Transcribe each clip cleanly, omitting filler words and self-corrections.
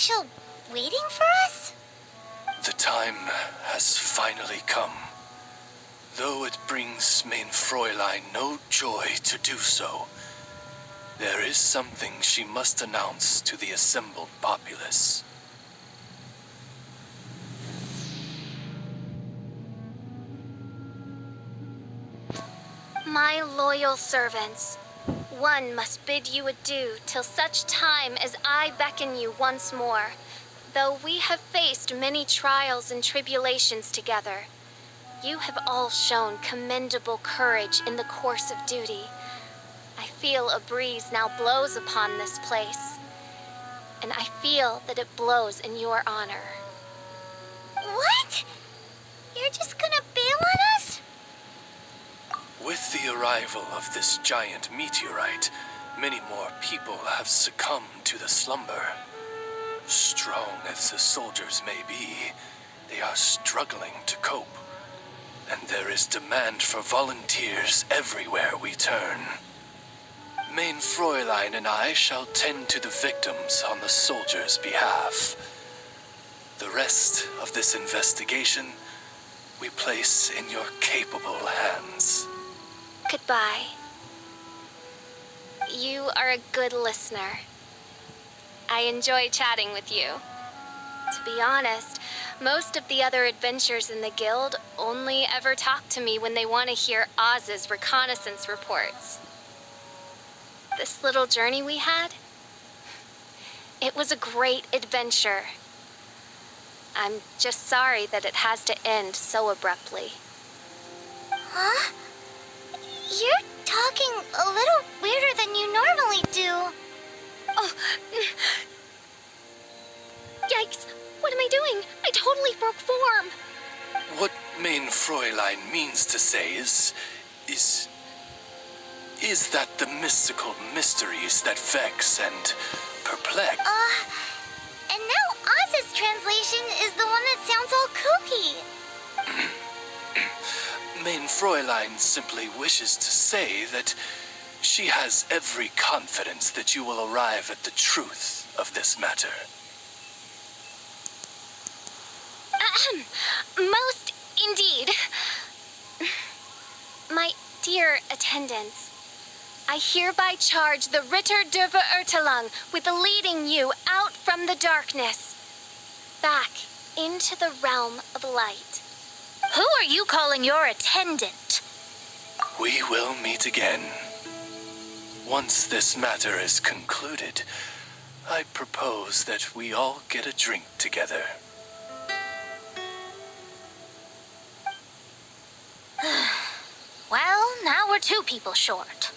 Fischl waiting for us? The time has finally come. Though it brings mein Fräulein no joy to do so, there is something she must announce to the assembled populace. My loyal servants, one must bid you adieu till such time as I beckon you once more. Though we have faced many trials and tribulations together, you have all shown commendable courage in the course of duty. I feel a breeze now blows upon this place, and I feel that it blows in your honor. What? You're just gonna bail on us? With the arrival of this giant meteorite, many more people have succumbed to the slumber. Strong as the soldiers may be, they are struggling to cope. And there is demand for volunteers everywhere we turn. Mein Fräulein and I shall tend to the victims on the soldiers' behalf. The rest of this investigation we place in your capable hands. Goodbye. You are a good listener. I enjoy chatting with you. To be honest, most of the other adventurers in the guild only ever talk to me when they want to hear Oz's reconnaissance reports. This little journey we had, it was a great adventure. I'm just sorry that it has to end so abruptly. Huh? You're talking a little weirder than you normally do. Oh, yikes! What am I doing? I totally broke form. What mein Fräulein means to say is that the mystical mysteries that vex and perplex. And now Oz's translation is the one that sounds all kooky. Mein Fräulein simply wishes to say that she has every confidence that you will arrive at the truth of this matter. Most indeed. My dear attendants, I hereby charge the Ritter der Verurtelung with leading you out from the darkness, back into the realm of light. Who are you calling your attendant? We will meet again. Once this matter is concluded, I propose that we all get a drink together. Well, now we're 2 people short.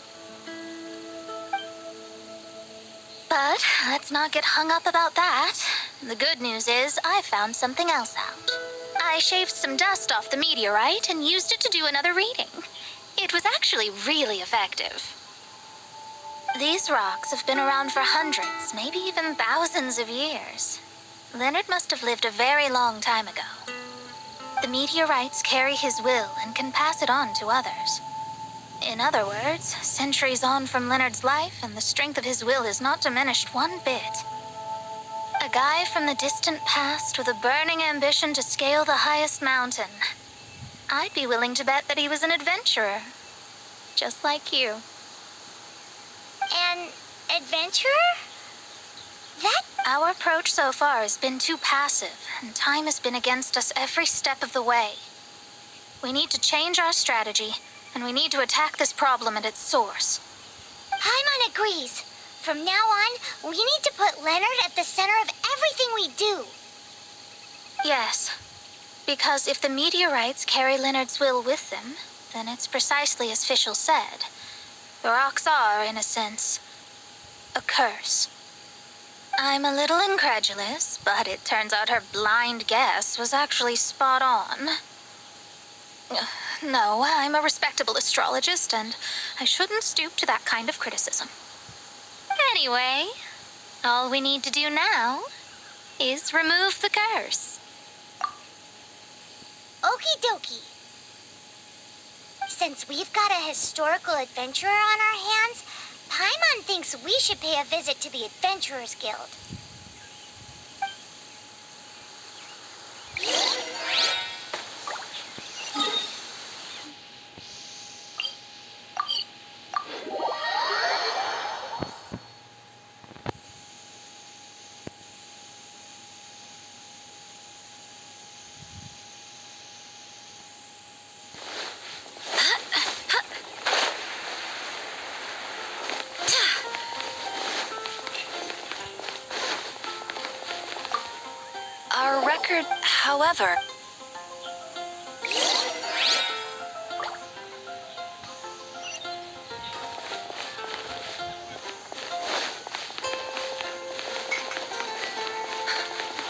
But let's not get hung up about that. The good news is I found something else out. I shaved some dust off the meteorite and used it to do another reading. It was actually really effective. These rocks have been around for hundreds, maybe even thousands of years. Leonard must have lived a very long time ago. The meteorites carry his will and can pass it on to others. In other words, centuries on from Leonard's life, and the strength of his will is not diminished one bit. A guy from the distant past with a burning ambition to scale the highest mountain. I'd be willing to bet that he was an adventurer, just like you. An adventurer? Our approach so far has been too passive, and time has been against us every step of the way. We need to change our strategy, and we need to attack this problem at its source. Paimon agrees. From now on, we need to put Leonard at the center of everything we do. Yes, because if the meteorites carry Leonard's will with them, then it's precisely as Fischl said. The rocks are, in a sense, a curse. I'm a little incredulous, but it turns out her blind guess was actually spot on. No, I'm a respectable astrologist, and I shouldn't stoop to that kind of criticism. Anyway, all we need to do now is remove the curse. Okie dokie. Since we've got a historical adventurer on our hands, Paimon thinks we should pay a visit to the Adventurers Guild. record, however...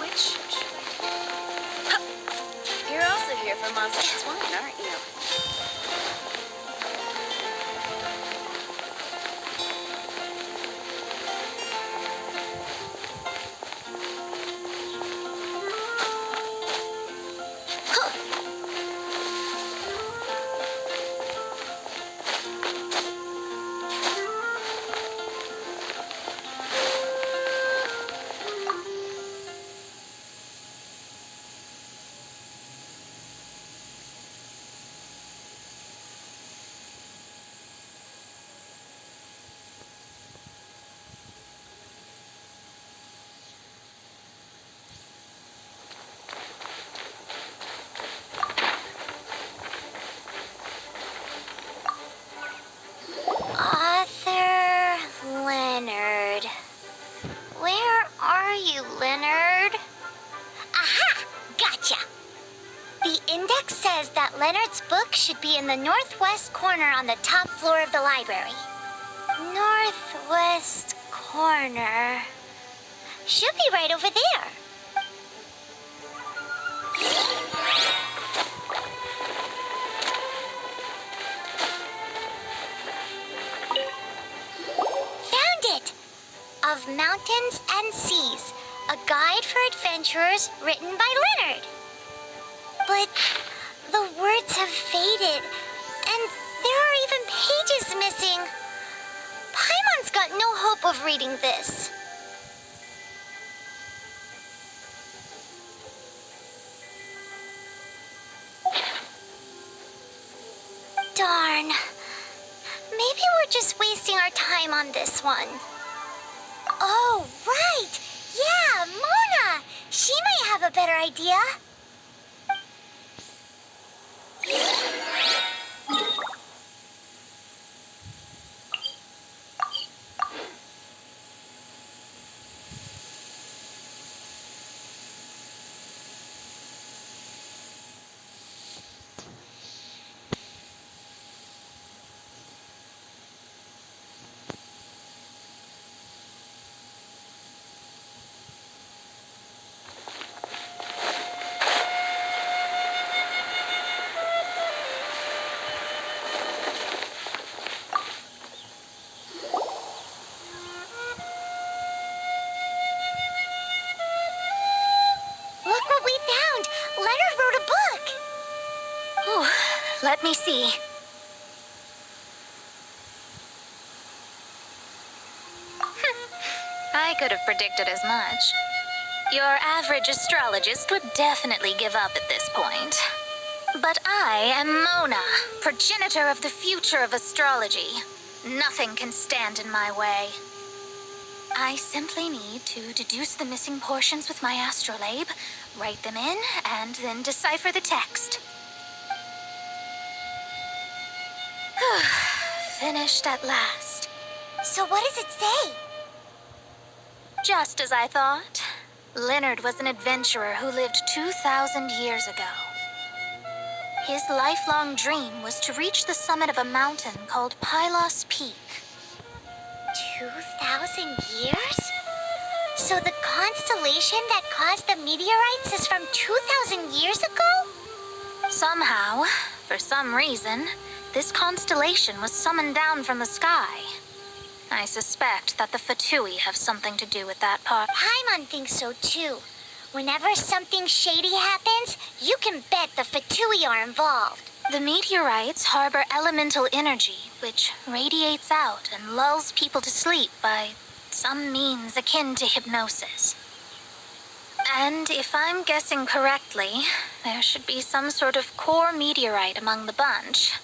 Which... You're also here for Monster's Wine, aren't you? Author Leonard. Where are you, Leonard? Aha! Gotcha! The index says that Leonard's book should be in the northwest corner on the top floor of the library. Northwest corner. Should be right over there. Found it! Of Mountains and Seas, a guide for adventurers written by Leonard. But the words have faded, and there are even pages missing. Paimon's got no hope of reading this. Darn. Maybe we're just wasting our time on this one. Oh, right! Yeah, Mona! She might have a better idea. Look what we found! Leonard wrote a book! Ooh, let me see. I could have predicted as much. Your average astrologist would definitely give up at this point. But I am Mona, progenitor of the future of astrology. Nothing can stand in my way. I simply need to deduce the missing portions with my astrolabe, write them in, and then decipher the text. Finished at last. So what does it say? Just as I thought. Leonard was an adventurer who lived 2,000 years ago. His lifelong dream was to reach the summit of a mountain called Pylos Peak. 2,000 years? So the constellation that caused the meteorites is from 2,000 years ago? Somehow, for some reason, this constellation was summoned down from the sky. I suspect that the Fatui have something to do with that part. Paimon thinks so too. Whenever something shady happens, you can bet the Fatui are involved. The meteorites harbor elemental energy, which radiates out and lulls people to sleep by some means akin to hypnosis. And if I'm guessing correctly, there should be some sort of core meteorite among the bunch,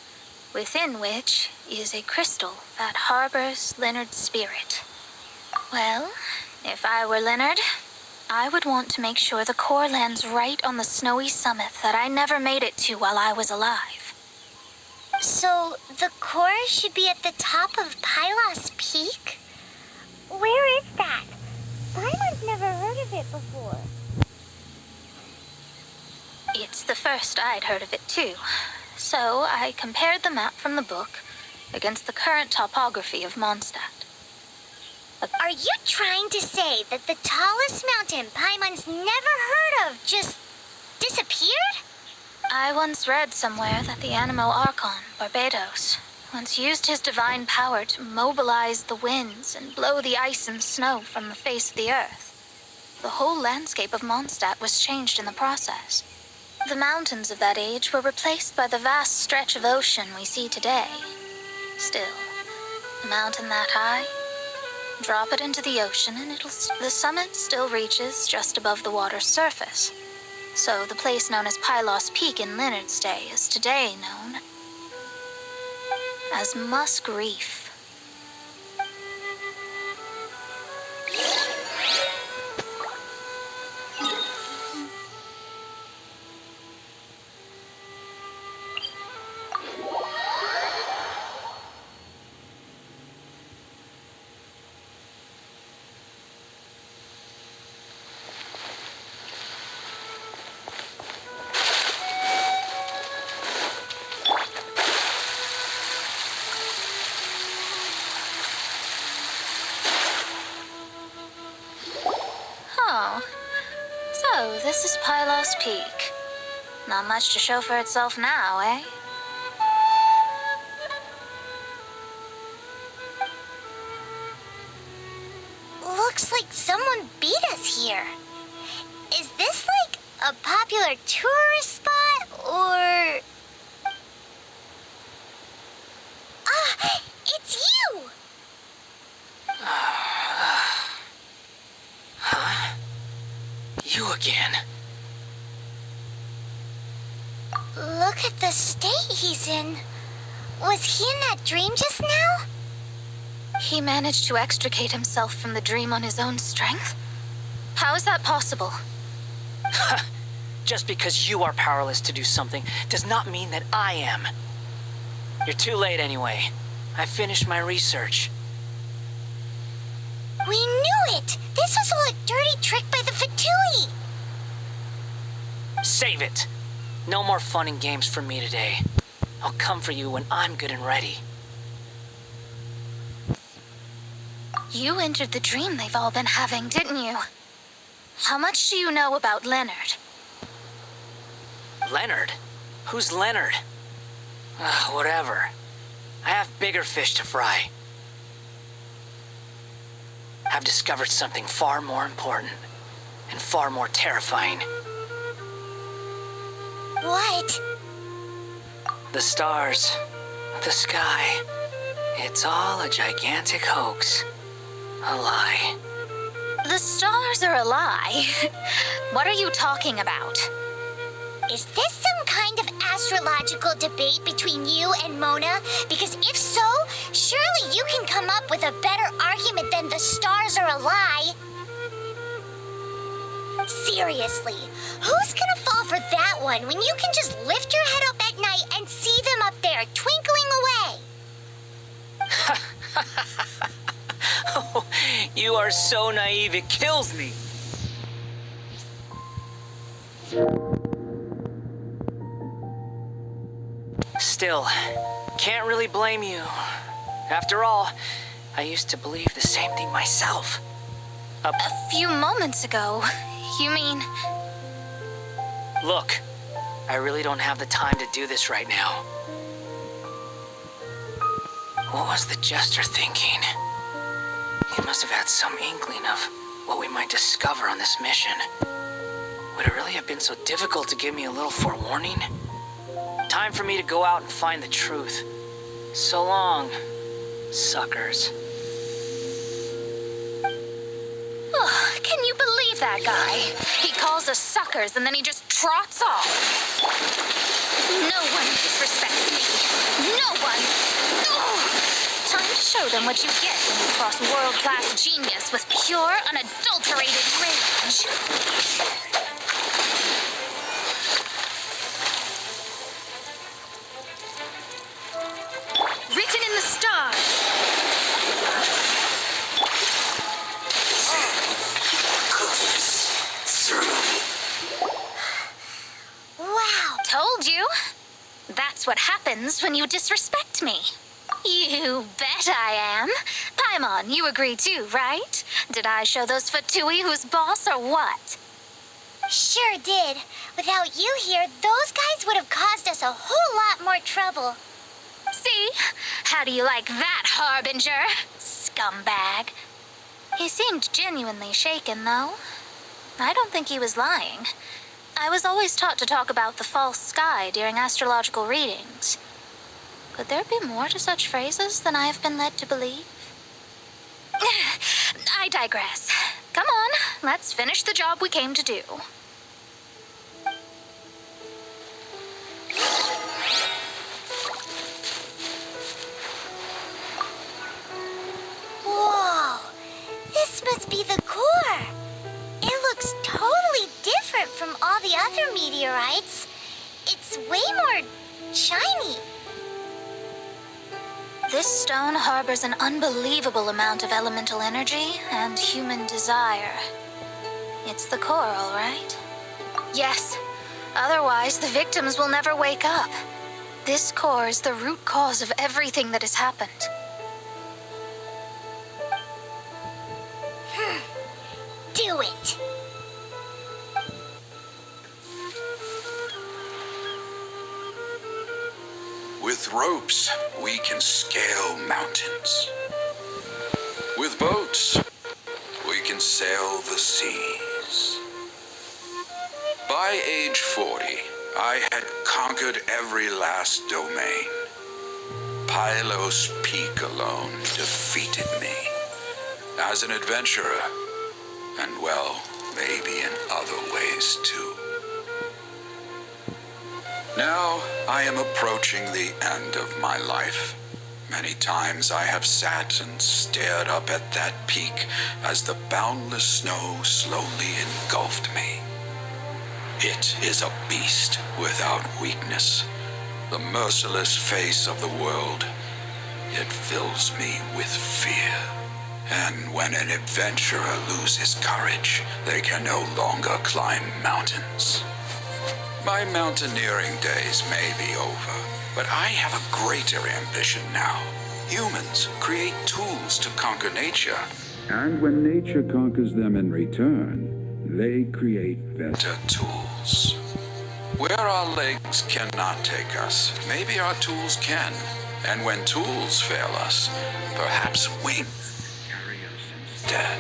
within which is a crystal that harbors Leonard's spirit. Well, if I were Leonard, I would want to make sure the core lands right on the snowy summit that I never made it to while I was alive. So the core should be at the top of Pylos Peak? Where is that? Paimon's never heard of it before. first, I'd heard of it too. So I compared the map from the book against the current topography of Mondstadt. Are you trying to say that the tallest mountain Paimon's never heard of just disappeared? I once read somewhere that the Animo Archon, Barbados, once used his divine power to mobilize the winds and blow the ice and snow from the face of the earth. The whole landscape of Mondstadt was changed in the process. The mountains of that age were replaced by the vast stretch of ocean we see today. Still, a mountain that high, drop it into the ocean and the summit still reaches just above the water's surface. So the place known as Pylos Peak in Leonard's day is today known as Musk Reef. Oh, so this is Pylos Peak. Not much to show for itself now, eh? Looks like someone beat us here. Is this like a popular tourist spot, or... Ah, it's you! Huh? You again? Look at the state he's in. Was he in that dream just now? He managed to extricate himself from the dream on his own strength? How is that possible? Just because you are powerless to do something does not mean that I am. You're too late anyway. I finished my research. We knew it! This was all a dirty trick by the Fatui! Save it! No more fun and games for me today. I'll come for you when I'm good and ready. You entered the dream they've all been having, didn't you? How much do you know about Leonard? Leonard? Who's Leonard? Whatever. I have bigger fish to fry. I've discovered something far more important and far more terrifying. What? The stars, the sky, it's all a gigantic hoax. A lie. The stars are a lie. What are you talking about? Is this some kind of astrological debate between you and Mona? Because if so, surely you can come up with a better argument than the stars are a lie. Seriously, who's gonna fall for that one when you can just lift your head up at night and see them up there twinkling away? Oh, you are so naive, it kills me. Still, can't really blame you. After all, I used to believe the same thing myself. A few moments ago, you mean? Look, I really don't have the time to do this right now. What was the jester thinking? He must have had some inkling of what we might discover on this mission. Would it really have been so difficult to give me a little forewarning? Time for me to go out and find the truth. So long, suckers. Oh, can you believe that guy? He calls us suckers and then he just trots off. No one disrespects me. No one. Ugh. Time to show them what you get when you cross world-class genius with pure, unadulterated rage. Written in the stars. Wow, what happens when you disrespect me. You bet I am. Paimon, you agree too, right? Did I show those Fatui who's boss or what? Sure did. Without you here, those guys would have caused us a whole lot more trouble. See? How do you like that, Harbinger? Scumbag. He seemed genuinely shaken, though. I don't think he was lying. I was always taught to talk about the false sky during astrological readings. Could there be more to such phrases than I have been led to believe? I digress. Come on, let's finish the job we came to do. Whoa! This must be the core. It looks totally different from all the other meteorites. It's way more shiny. This stone harbors an unbelievable amount of elemental energy and human desire. It's the core, all right? Yes. Otherwise, the victims will never wake up. This core is the root cause of everything that has happened. Do it. With ropes, we can scale mountains. With boats, we can sail the seas. By age 40, I had conquered every last domain. Pylos Peak alone defeated me. As an adventurer, and well, maybe in other ways too. Now, I am approaching the end of my life. Many times I have sat and stared up at that peak as the boundless snow slowly engulfed me. It is a beast without weakness, the merciless face of the world. It fills me with fear. And when an adventurer loses courage, they can no longer climb mountains. My mountaineering days may be over, but I have a greater ambition now. Humans create tools to conquer nature. And when nature conquers them in return, they create Better tools. Where our legs cannot take us, maybe our tools can. And when tools fail us, perhaps wings carry us instead.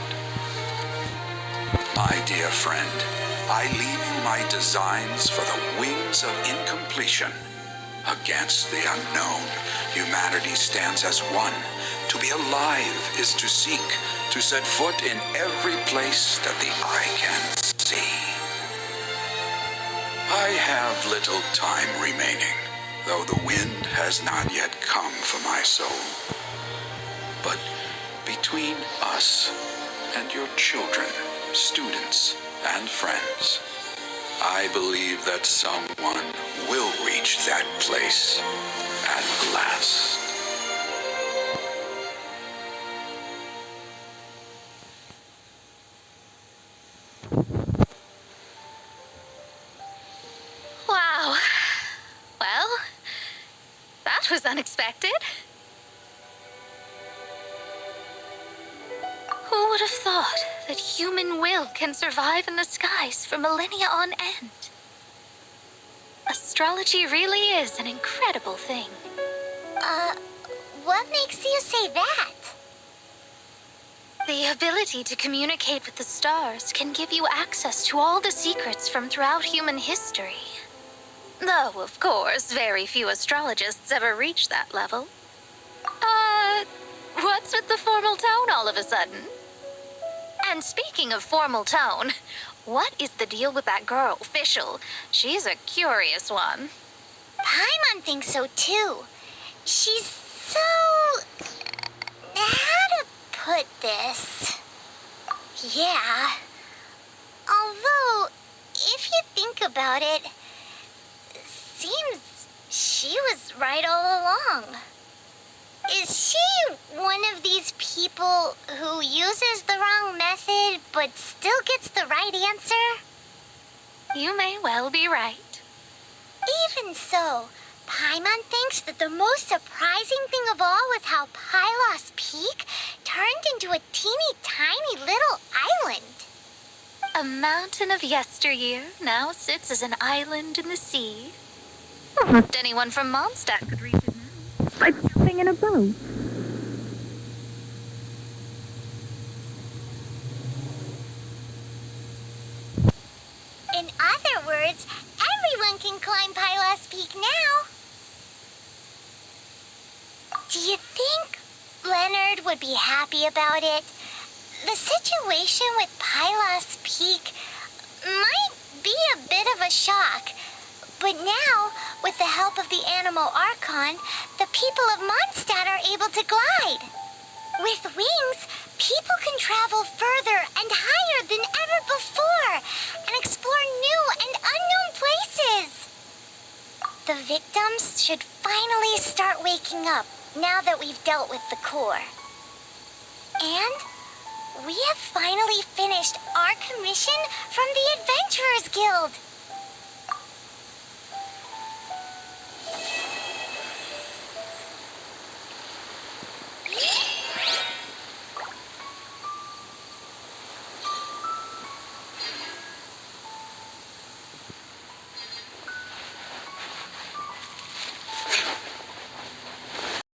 My dear friend, I leave you my designs for the wings of incompletion. Against the unknown, humanity stands as one. To be alive is to seek, to set foot in every place that the eye can see. I have little time remaining, though the wind has not yet come for my soul. But between us and your children, students, and friends, I believe that someone will reach that place at last. Wow. Well, that was unexpected. Who would have thought that human will can survive in the skies for millennia on end? Astrology really is an incredible thing. What makes you say that? The ability to communicate with the stars can give you access to all the secrets from throughout human history. Though, of course, very few astrologists ever reach that level. What's with the formal tone all of a sudden? And speaking of formal tone, what is the deal with that girl, Fischl? She's a curious one. Paimon thinks so too. She's so... how to put this? Yeah. Although, if you think about it, seems she was right all along. Is she one of these people who uses the wrong method but still gets the right answer? You may well be right. Even so, Paimon thinks that the most surprising thing of all was how Pylos Peak turned into a teeny tiny little island. A mountain of yesteryear now sits as an island in the sea. Almost anyone from Mondstadt could reach it now. It's like jumping in a boat. In other words, everyone can climb Pylos Peak now. Do you think Leonard would be happy about it? The situation with Pylos Peak might be a bit of a shock. But now, with the help of the Animal Archon, the people of Mondstadt are able to glide. With wings, people can travel further and higher than ever before and explore new and unknown places. The victims should finally start waking up now that we've dealt with the core. And we have finally finished our commission from the Adventurers Guild.